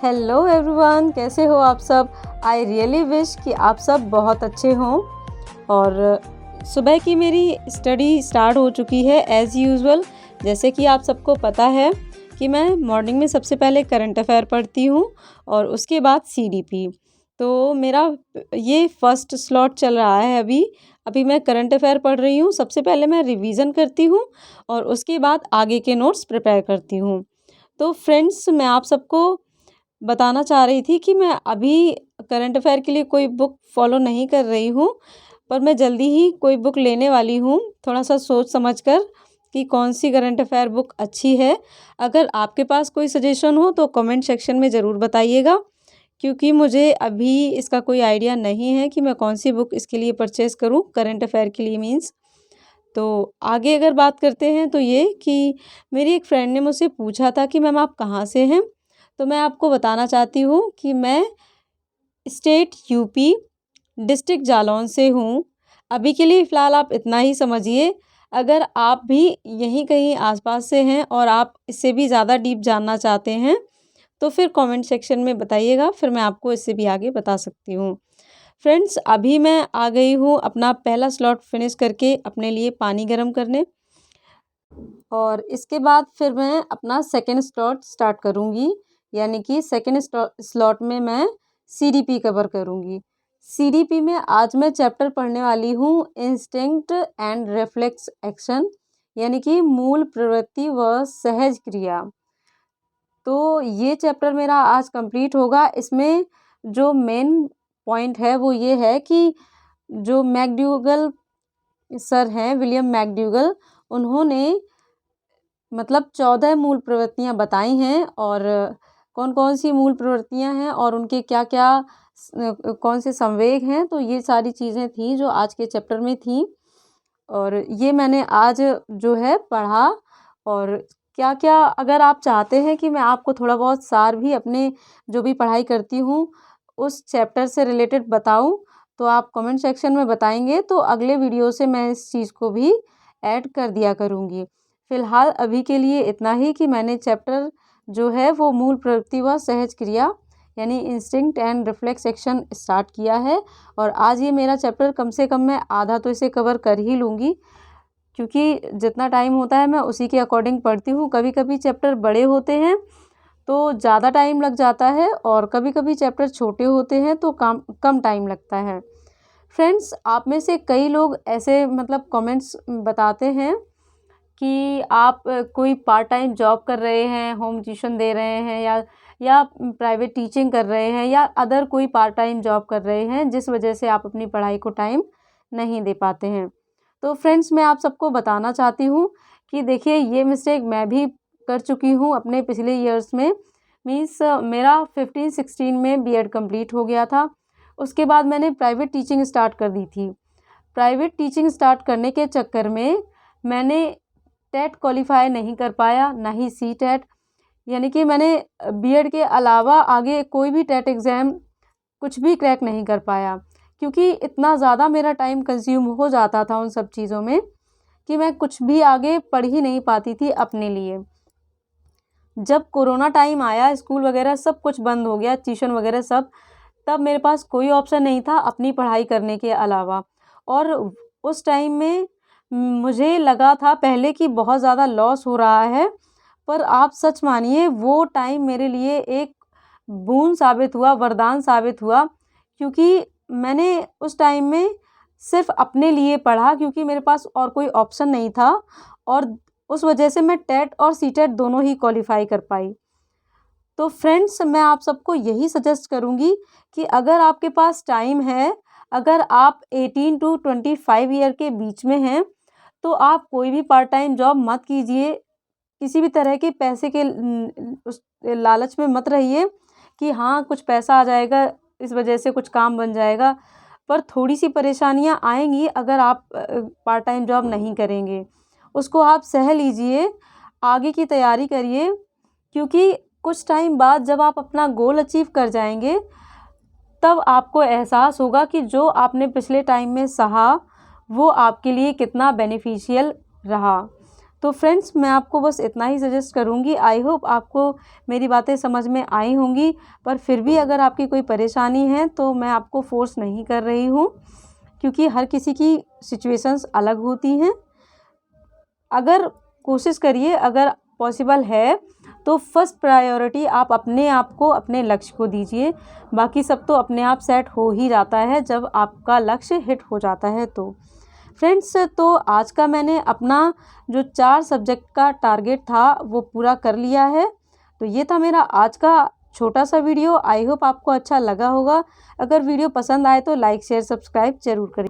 Hello everyone, कैसे हो आप सब। आई रियली विश कि आप सब बहुत अच्छे हों। और सुबह की मेरी स्टडी स्टार्ट हो चुकी है एज़ यूजुअल। जैसे कि आप सबको पता है कि मैं मॉर्निंग में सबसे पहले करंट अफेयर पढ़ती हूँ और उसके बाद सीडीपी। तो मेरा ये फर्स्ट स्लॉट चल रहा है। अभी मैं करंट अफेयर पढ़ रही हूँ। सबसे पहले मैं रिवीजन करती हूँ और उसके बाद आगे के नोट्स प्रिपेयर करती हूँ। तो फ्रेंड्स, मैं आप सबको बताना चाह रही थी कि मैं अभी करंट अफेयर के लिए कोई बुक फॉलो नहीं कर रही हूँ, पर मैं जल्दी ही कोई बुक लेने वाली हूँ, थोड़ा सा सोच समझ कर कि कौन सी करंट अफेयर बुक अच्छी है। अगर आपके पास कोई सजेशन हो तो कमेंट सेक्शन में ज़रूर बताइएगा, क्योंकि मुझे अभी इसका कोई आइडिया नहीं है कि मैं कौन सी बुक इसके लिए परचेज़ करूँ, करंट अफेयर के लिए मीन्स। तो आगे अगर बात करते हैं तो ये कि मेरी एक फ्रेंड ने मुझसे पूछा था कि मैम आप कहाँ से हैं। तो मैं आपको बताना चाहती हूँ कि मैं स्टेट यूपी डिस्ट्रिक्ट जालौन से हूँ। अभी के लिए फ़िलहाल आप इतना ही समझिए। अगर आप भी यहीं कहीं आसपास से हैं और आप इससे भी ज़्यादा डीप जानना चाहते हैं तो फिर कमेंट सेक्शन में बताइएगा, फिर मैं आपको इससे भी आगे बता सकती हूँ। फ्रेंड्स, अभी मैं आ गई हूँ अपना पहला स्लॉट फिनिश करके अपने लिए पानी गर्म करने, और इसके बाद फिर मैं अपना सेकंड स्लॉट स्टार्ट करूँगी। यानी कि सेकंड स्लॉट में मैं सीडीपी कवर करूँगी। सीडीपी में आज मैं चैप्टर पढ़ने वाली हूँ इंस्टिंक्ट एंड रिफ्लेक्स एक्शन, यानी कि मूल प्रवृत्ति व सहज क्रिया। तो ये चैप्टर मेरा आज कंप्लीट होगा। इसमें जो मेन पॉइंट है वो ये है कि जो मैकडूगल सर हैं, विलियम मैकडूगल, उन्होंने मतलब 14 मूल प्रवृत्तियाँ बताई हैं, और कौन कौन सी मूल प्रवृत्तियाँ हैं और उनके क्या क्या कौन से संवेग हैं। तो ये सारी चीज़ें थी जो आज के चैप्टर में थी, और ये मैंने आज जो है पढ़ा। और क्या क्या, अगर आप चाहते हैं कि मैं आपको थोड़ा बहुत सार भी अपने जो भी पढ़ाई करती हूँ उस चैप्टर से रिलेटेड बताऊँ, तो आप कमेंट सेक्शन में बताएंगे तो अगले वीडियो से मैं इस चीज़ को भी ऐड कर दिया करूँगी। फ़िलहाल अभी के लिए इतना ही कि मैंने चैप्टर जो है वो मूल प्रवृत्ति व सहज क्रिया यानी instinct and reflex action start किया है। और आज ये मेरा चैप्टर कम से कम मैं आधा तो इसे कवर कर ही लूँगी, क्योंकि जितना टाइम होता है मैं उसी के अकॉर्डिंग पढ़ती हूँ। कभी कभी चैप्टर बड़े होते हैं तो ज़्यादा टाइम लग जाता है, और कभी कभी चैप्टर छोटे होते हैं तो कम टाइम लगता है। फ्रेंड्स, आप में से कई लोग ऐसे मतलब कमेंट्स बताते हैं कि आप कोई पार्ट टाइम जॉब कर रहे हैं, होम ट्यूशन दे रहे हैं, या प्राइवेट टीचिंग कर रहे हैं, या अदर कोई पार्ट टाइम जॉब कर रहे हैं, जिस वजह से आप अपनी पढ़ाई को टाइम नहीं दे पाते हैं। तो फ्रेंड्स, मैं आप सबको बताना चाहती हूँ कि देखिए, ये मिस्टेक मैं भी कर चुकी हूँ अपने पिछले ईयर्स में। मीन्स मेरा 15-16 में बीएड कंप्लीट हो गया था। उसके बाद मैंने प्राइवेट टीचिंग स्टार्ट कर दी थी। प्राइवेट टीचिंग स्टार्ट करने के चक्कर में मैंने टेट क्वालिफाई नहीं कर पाया, ना ही सी टेट। यानी कि मैंने बीएड के अलावा आगे कोई भी टेट एग्ज़ाम कुछ भी क्रैक नहीं कर पाया, क्योंकि इतना ज़्यादा मेरा टाइम कंज्यूम हो जाता था उन सब चीज़ों में कि मैं कुछ भी आगे पढ़ ही नहीं पाती थी अपने लिए। जब कोरोना टाइम आया, स्कूल वगैरह सब कुछ बंद हो गया, ट्यूशन वगैरह सब, तब मेरे पास कोई ऑप्शन नहीं था अपनी पढ़ाई करने के अलावा। और उस टाइम में मुझे लगा था पहले कि बहुत ज़्यादा लॉस हो रहा है, पर आप सच मानिए वो टाइम मेरे लिए एक बून साबित हुआ, वरदान साबित हुआ, क्योंकि मैंने उस टाइम में सिर्फ़ अपने लिए पढ़ा, क्योंकि मेरे पास और कोई ऑप्शन नहीं था, और उस वजह से मैं टेट और सीटेट दोनों ही क्वालिफ़ाई कर पाई। तो फ्रेंड्स, मैं आप सबको यही सजेस्ट करूँगी कि अगर आपके पास टाइम है, अगर आप 18 टू 25 ईयर के बीच में हैं, तो आप कोई भी पार्ट टाइम जॉब मत कीजिए। किसी भी तरह के पैसे के उस लालच में मत रहिए कि हाँ, कुछ पैसा आ जाएगा, इस वजह से कुछ काम बन जाएगा। पर थोड़ी-सी परेशानियाँ आएँगी अगर आप पार्ट टाइम जॉब नहीं करेंगे। उसको आप सह लीजिए, आगे की तैयारी करिए, क्योंकि कुछ टाइम बाद जब आप अपना गोल अचीव कर जाएँगे, तब आपको एहसास होगा कि जो आपने पिछले टाइम में सहा, वो आपके लिए कितना बेनिफिशियल रहा। तो फ्रेंड्स, मैं आपको बस इतना ही सजेस्ट करूँगी। आई होप आपको मेरी बातें समझ में आई होंगी, पर फिर भी अगर आपकी कोई परेशानी है तो मैं आपको फ़ोर्स नहीं कर रही हूँ, क्योंकि हर किसी की सिचुएशंस अलग होती हैं। अगर कोशिश करिए, अगर पॉसिबल है तो फर्स्ट प्रायोरिटी आप अपने आप को, अपने लक्ष्य को दीजिए। बाकी सब तो अपने आप सेट हो ही जाता है जब आपका लक्ष्य हिट हो जाता है तो। फ्रेंड्स, तो आज का मैंने अपना जो 4 सब्जेक्ट का टारगेट था वो पूरा कर लिया है। तो ये था मेरा आज का छोटा सा वीडियो। आई होप आपको अच्छा लगा होगा। अगर वीडियो पसंद आए तो लाइक शेयर सब्सक्राइब ज़रूर करिए।